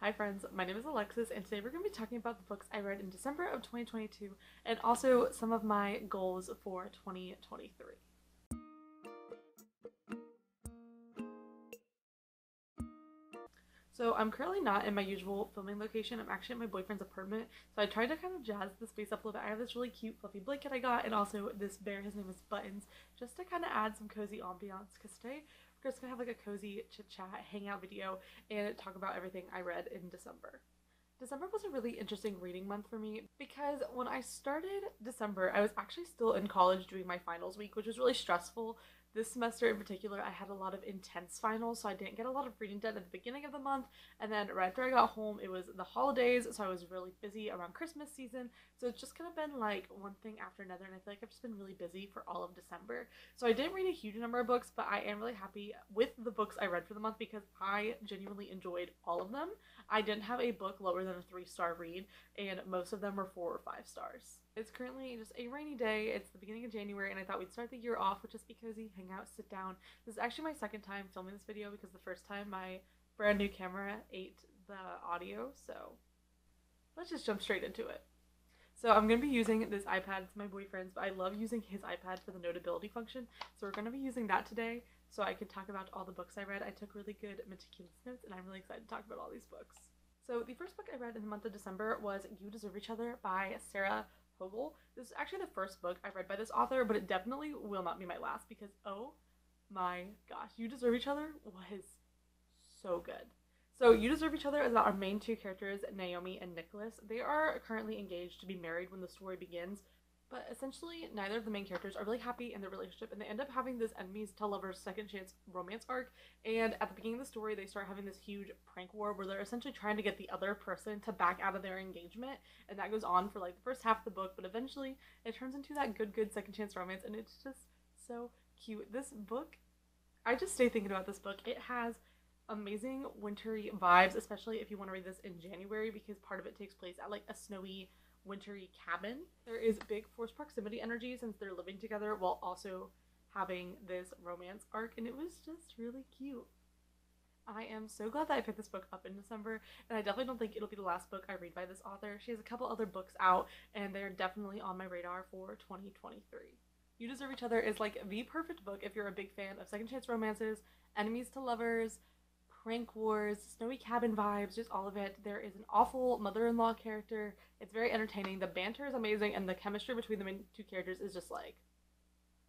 Hi friends, my name is Alexis and today we're going to be talking about the books I read in December of 2022 and also some of my goals for 2023. So I'm currently not in my usual filming location. I'm actually at my boyfriend's apartment. So I tried to kind of jazz the space up a little bit. I have this really cute fluffy blanket I got and also this bear, his name is Buttons, just to kind of add some cozy ambiance because today we're just going to have like a cozy chit chat, hangout video and talk about everything I read in December. December was a really interesting reading month for me because when I started December, I was actually still in college doing my finals week, which was really stressful. This semester in particular, I had a lot of intense finals, so I didn't get a lot of reading done at the beginning of the month. And then right after I got home, it was the holidays, so I was really busy around Christmas season. So it's just kind of been like one thing after another, and I feel like I've just been really busy for all of December. So I didn't read a huge number of books, but I am really happy with the books I read for the month because I genuinely enjoyed all of them. I didn't have a book lower than a 3-star read, and most of them were 4 or 5 stars. It's currently just a rainy day. It's the beginning of January, and I thought we'd start the year off with just be cozy, hang out, sit down. This is actually my second time filming this video because the first time my brand new camera ate the audio, so let's just jump straight into it. So I'm going to be using this iPad. It's my boyfriend's, but I love using his iPad for the notability function. So we're going to be using that today so I can talk about all the books I read. I took really good meticulous notes and I'm really excited to talk about all these books. So the first book I read in the month of December was You Deserve Each Other by Sarah Hogel. This is actually the first book I read by this author, but it definitely will not be my last because oh my gosh, You Deserve Each Other was so good. So You Deserve Each Other is about our main two characters, Naomi and Nicholas. They are currently engaged to be married when the story begins, but essentially neither of the main characters are really happy in their relationship, and they end up having this enemies to lovers second chance romance arc. And at the beginning of the story, they start having this huge prank war where they're essentially trying to get the other person to back out of their engagement, and that goes on for like the first half of the book, but eventually it turns into that good second chance romance, and it's just so cute. This book, I just stay thinking about this book. It has amazing wintry vibes, especially if you want to read this in January because part of it takes place at like a snowy wintry cabin. There is big forced proximity energy since they're living together while also having this romance arc, and it was just really cute. I am so glad that I picked this book up in December, and I definitely don't think it'll be the last book I read by this author. She has a couple other books out and they're definitely on my radar for 2023. You Deserve Each Other is like the perfect book if you're a big fan of second chance romances, enemies to lovers, prank wars, snowy cabin vibes, just all of it. There is an awful mother-in-law character. It's very entertaining. The banter is amazing, and the chemistry between the main two characters is just like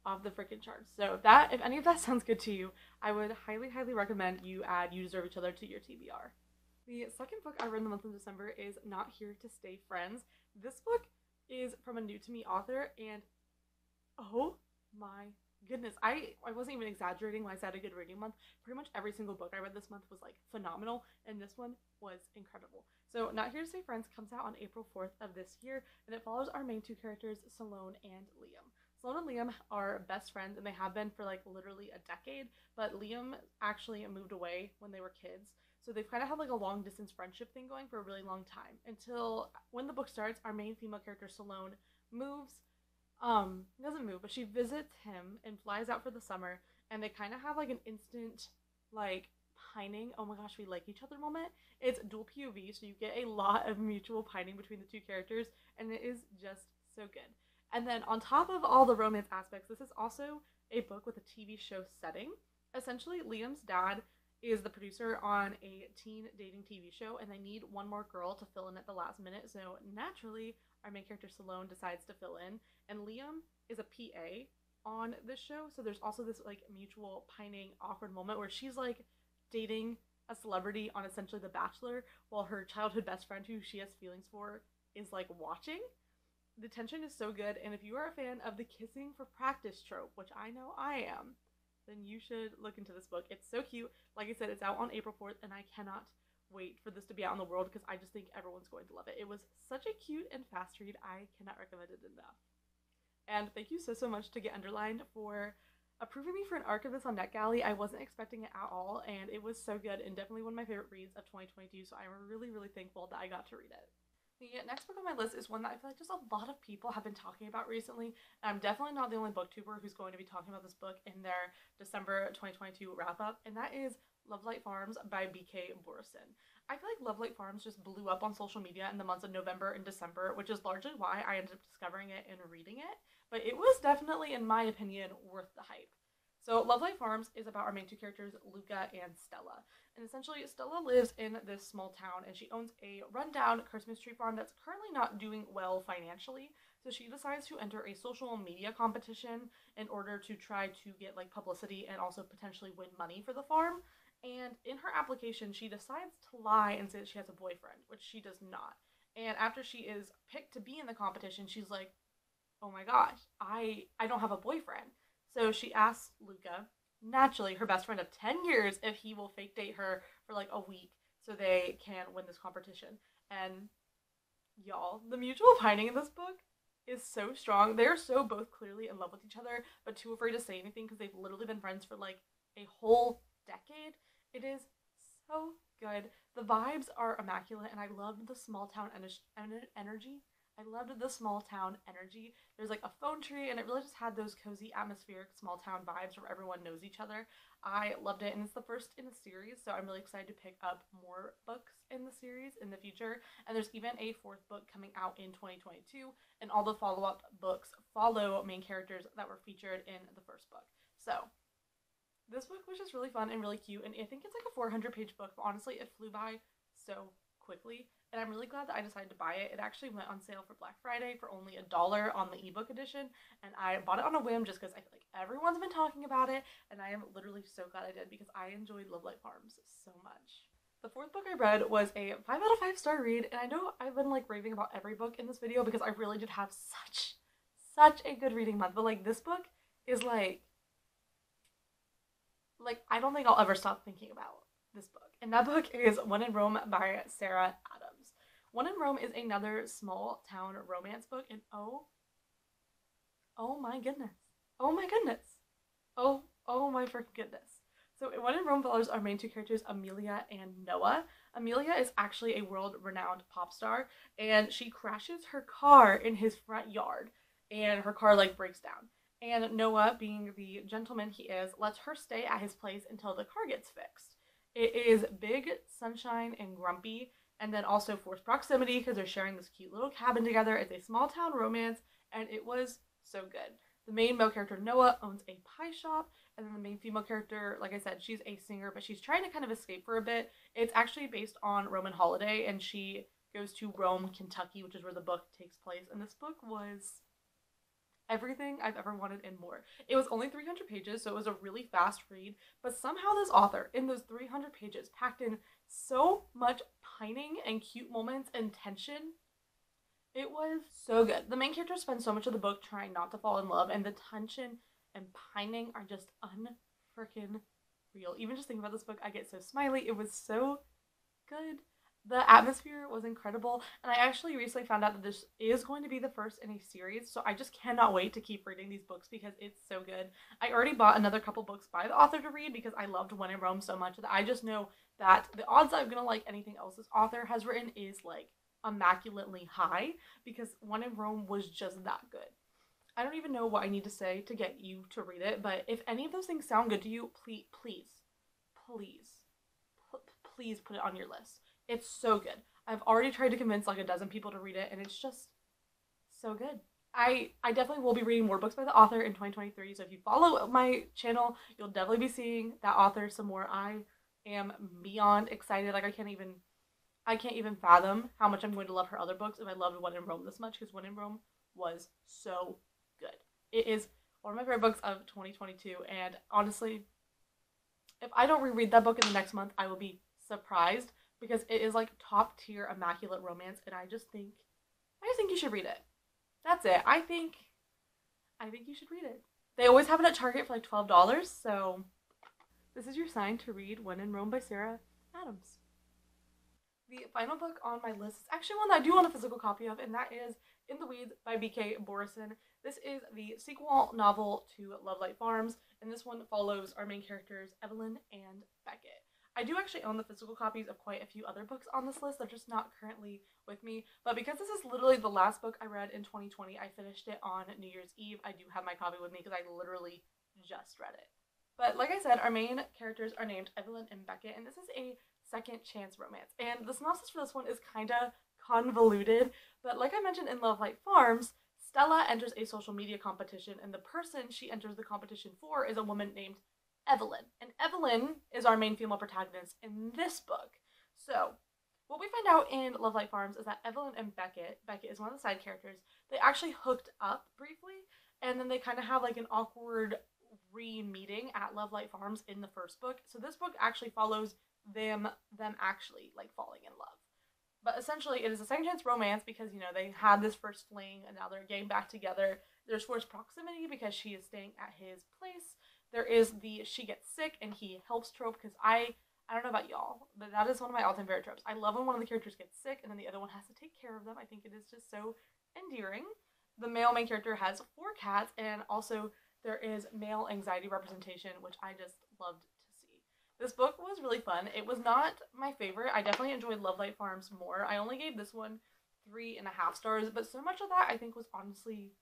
off the freaking charts. So if any of that sounds good to you, I would highly recommend you add You Deserve Each Other to your TBR. The second book I read in the month of December is Not Here to Stay Friends. This book is from a new to me author, and oh my goodness, I wasn't even exaggerating when I said a good reading month. Pretty much every single book I read this month was like phenomenal, and this one was incredible. So Not Here to Stay Friends comes out on April 4th of this year, and it follows our main two characters, Sloane and Liam. Sloane and Liam are best friends, and they have been for like literally a decade, but Liam actually moved away when they were kids. So they've kind of had like a long distance friendship thing going for a really long time until when the book starts, our main female character, Sloane, doesn't move, but she visits him and flies out for the summer, and they kind of have like an instant like pining, oh my gosh we like each other moment. It's dual POV, so you get a lot of mutual pining between the two characters, and it is just so good. And then on top of all the romance aspects, this is also a book with a TV show setting. Essentially Liam's dad is the producer on a teen dating TV show, and they need one more girl to fill in at the last minute, so naturally our main character Sloane decides to fill in, and Liam is a PA on this show, so there's also this like mutual pining awkward moment where she's like dating a celebrity on essentially The Bachelor while her childhood best friend who she has feelings for is like watching. The tension is so good, and if you are a fan of the kissing for practice trope, which I know I am, then you should look into this book. It's so cute. Like I said, it's out on April 4th, and I cannot wait for this to be out in the world because I just think everyone's going to love it. It was such a cute and fast read. I cannot recommend it enough. And thank you so much to Get Underlined for approving me for an arc of this on NetGalley. I wasn't expecting it at all, and it was so good and definitely one of my favorite reads of 2022, so I'm really thankful that I got to read it. The next book on my list is one that I feel like just a lot of people have been talking about recently, and I'm definitely not the only booktuber who's going to be talking about this book in their December 2022 wrap-up, and that is Love Light Farms by B.K. Borison. I feel like Love Light Farms just blew up on social media in the months of November and December, which is largely why I ended up discovering it and reading it. But it was definitely, in my opinion, worth the hype. So Love Light Farms is about our main two characters, Luca and Stella. And essentially, Stella lives in this small town and she owns a rundown Christmas tree farm that's currently not doing well financially. So she decides to enter a social media competition in order to try to get like publicity and also potentially win money for the farm. And in her application, she decides to lie and say that she has a boyfriend, which she does not. And after she is picked to be in the competition, she's like, "Oh my gosh, I don't have a boyfriend." So she asks Luca, naturally her best friend of 10 years, if he will fake date her for like a week so they can win this competition. And y'all, the mutual pining in this book is so strong. They're so both clearly in love with each other, but too afraid to say anything because they've literally been friends for like a whole decade. It is so good. The vibes are immaculate, and I loved the small town energy. I loved the small town energy. There's like a phone tree, and it really just had those cozy, atmospheric small town vibes where everyone knows each other. I loved it, and it's the first in a series, so I'm really excited to pick up more books in the series in the future. And there's even a fourth book coming out in 2022, and all the follow-up books follow main characters that were featured in the first book. So this book was just really fun and really cute, and I think it's like a 400-page book, but honestly, it flew by so quickly, and I'm really glad that I decided to buy it. It actually went on sale for Black Friday for only $1 on the ebook edition, and I bought it on a whim just because I feel like everyone's been talking about it, and I am literally so glad I did because I enjoyed Love Light Farms so much. The fourth book I read was a 5 out of 5 star read, and I know I've been like raving about every book in this video because I really did have such a good reading month, but like this book is like I don't think I'll ever stop thinking about this book. And that book is When in Rome by Sarah Adams. When in Rome is another small town romance book, and oh my goodness. Oh my goodness. Oh my freaking goodness. So When in Rome follows our main two characters, Amelia and Noah. Amelia is actually a world-renowned pop star, and she crashes her car in his front yard, and her car like breaks down. And Noah, being the gentleman he is, lets her stay at his place until the car gets fixed. It is big, sunshine, and grumpy, and then also forced proximity because they're sharing this cute little cabin together. It's a small town romance, and it was so good. The main male character, Noah, owns a pie shop, and then the main female character, like I said, she's a singer, but she's trying to kind of escape for a bit. It's actually based on Roman holiday, and she goes to Rome, Kentucky, which is where the book takes place, and this book was everything I've ever wanted and more. It was only 300 pages, so it was a really fast read, but somehow this author, in those 300 pages, packed in so much pining and cute moments and tension. It was so good. The main character spends so much of the book trying not to fall in love, and the tension and pining are just unfreaking real. Even just thinking about this book, I get so smiley. It was so good. The atmosphere was incredible, and I actually recently found out that this is going to be the first in a series, so I just cannot wait to keep reading these books because it's so good. I already bought another couple books by the author to read because I loved When in Rome so much that I just know that the odds that I'm gonna like anything else this author has written is like immaculately high because When in Rome was just that good. I don't even know what I need to say to get you to read it, but if any of those things sound good to you, please put it on your list. It's so good. I've already tried to convince like a dozen people to read it, and it's just so good. I definitely will be reading more books by the author in 2023, so if you follow my channel, you'll definitely be seeing that author some more. I am beyond excited. Like I can't even fathom how much I'm going to love her other books if I loved When in Rome this much, because When in Rome was so good. It is one of my favorite books of 2022, and honestly, if I don't reread that book in the next month, I will be surprised because it is like top tier immaculate romance, and I just think you should read it. That's it. I think you should read it. They always have it at Target for like $12, so this is your sign to read When in Rome by Sarah Adams. The final book on my list is actually one that I do want a physical copy of, and that is In the Weeds by B.K. Borison. This is the sequel novel to Love Light Farms, and this one follows our main characters, Evelyn and Beckett. I do actually own the physical copies of quite a few other books on this list. They're just not currently with me. But because this is literally the last book I read in 2020, I finished it on New Year's Eve. I do have my copy with me because I literally just read it. But like I said, our main characters are named Evelyn and Beckett, and this is a second chance romance. And the synopsis for this one is kind of convoluted, but like I mentioned in Love Light Farms, Stella enters a social media competition, and the person she enters the competition for is a woman named Evelyn. And Evelyn is our main female protagonist in this book. So, what we find out in Love Light Farms is that Evelyn and Beckett is one of the side characters, they actually hooked up briefly, and then they kind of have like an awkward re-meeting at Love Light Farms in the first book. So this book actually follows them actually like falling in love. But essentially, it is a second chance romance because, you know, they had this first fling and now they're getting back together. There's forced proximity because she is staying at his place. There is the she gets sick and he helps trope because I don't know about y'all, but that is one of my all-time favorite tropes. I love when one of the characters gets sick and then the other one has to take care of them. I think it is just so endearing. The male main character has 4 cats, and also there is male anxiety representation, which I just loved to see. This book was really fun. It was not my favorite. I definitely enjoyed Love Light Farms more. I only gave this one 3.5 stars, but so much of that I think was honestly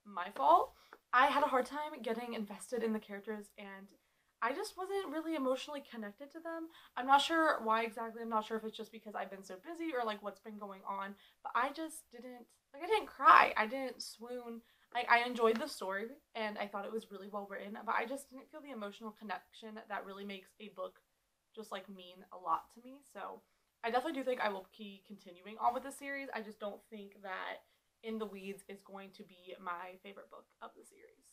my fault. I had a hard time getting invested in the characters, and I just wasn't really emotionally connected to them. I'm not sure why exactly. I'm not sure if it's just because I've been so busy or like what's been going on, but I just didn't, like, I didn't cry. I didn't swoon. I enjoyed the story and I thought it was really well written, but I just didn't feel the emotional connection that really makes a book just like mean a lot to me. So I definitely do think I will keep continuing on with the series. I just don't think that In the Weeds is going to be my favorite book of the series.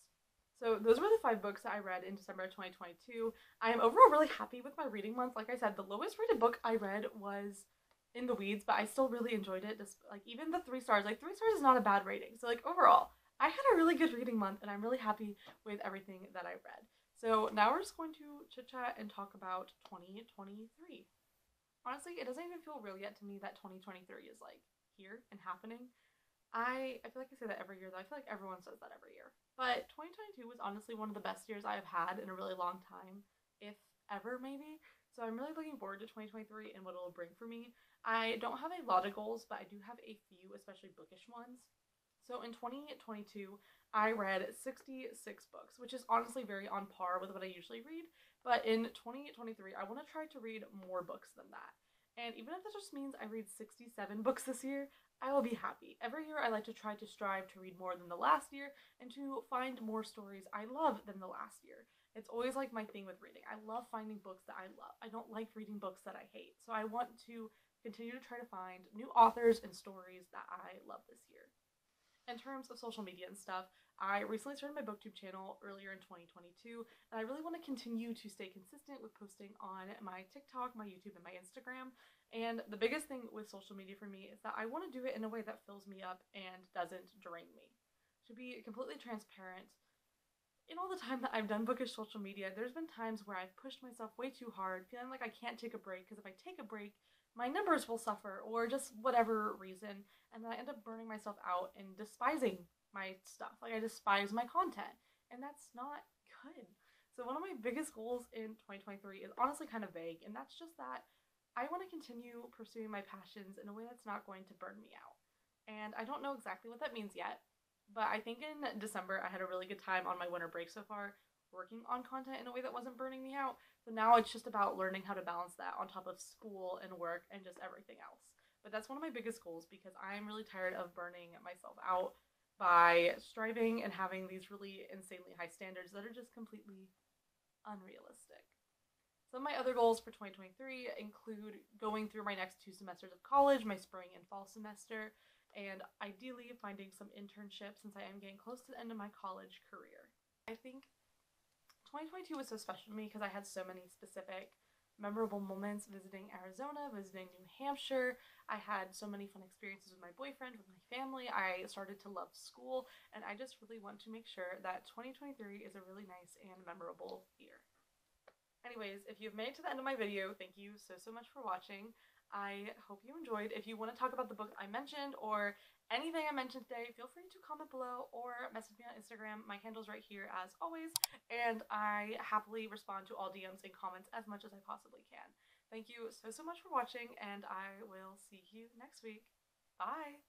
So those were the 5 books that I read in December of 2022. I am overall really happy with my reading month. Like I said, the lowest rated book I read was In the Weeds, but I still really enjoyed it. Just like even the 3 stars, like 3 stars is not a bad rating. So like overall, I had a really good reading month and I'm really happy with everything that I read. So now we're just going to chit chat and talk about 2023. Honestly, it doesn't even feel real yet to me that 2023 is like here and happening. I feel like I say that every year, though. I feel like everyone says that every year. But 2022 was honestly one of the best years I have had in a really long time, if ever, maybe. So I'm really looking forward to 2023 and what it'll bring for me. I don't have a lot of goals, but I do have a few, especially bookish ones. So in 2022, I read 66 books, which is honestly very on par with what I usually read. But in 2023, I want to try to read more books than that. And even if that just means I read 67 books this year, I will be happy. Every year I like to try to strive to read more than the last year and to find more stories I love than the last year. It's always like my thing with reading. I love finding books that I love. I don't like reading books that I hate. So I want to continue to try to find new authors and stories that I love this year. In terms of social media and stuff, I recently started my booktube channel earlier in 2022, and I really want to continue to stay consistent with posting on my TikTok, my YouTube, and my Instagram. And the biggest thing with social media for me is that I want to do it in a way that fills me up and doesn't drain me. To be completely transparent, in all the time that I've done bookish social media, there's been times where I've pushed myself way too hard, feeling like I can't take a break, because if I take a break, my numbers will suffer, or just whatever reason, and then I end up burning myself out and despising my stuff. Like, I despise my content, and that's not good. So one of my biggest goals in 2023 is honestly kind of vague, and that's just that I want to continue pursuing my passions in a way that's not going to burn me out. And I don't know exactly what that means yet, but I think in December I had a really good time on my winter break so far, working on content in a way that wasn't burning me out. So now it's just about learning how to balance that on top of school and work and just everything else. But that's one of my biggest goals because I'm really tired of burning myself out by striving and having these really insanely high standards that are just completely unrealistic. Some of my other goals for 2023 include going through my next 2 semesters of college, my spring and fall semester, and ideally finding some internships since I am getting close to the end of my college career. I think 2022 was so special to me because I had so many specific memorable moments visiting Arizona, visiting New Hampshire. I had so many fun experiences with my boyfriend, with my family. I started to love school, and I just really want to make sure that 2023 is a really nice and memorable year. Anyways, if you've made it to the end of my video, thank you so much for watching. I hope you enjoyed. If you want to talk about the book I mentioned or anything I mentioned today, feel free to comment below or message me on Instagram. My handle's right here as always, and I happily respond to all DMs and comments as much as I possibly can. Thank you so much for watching, and I will see you next week. Bye!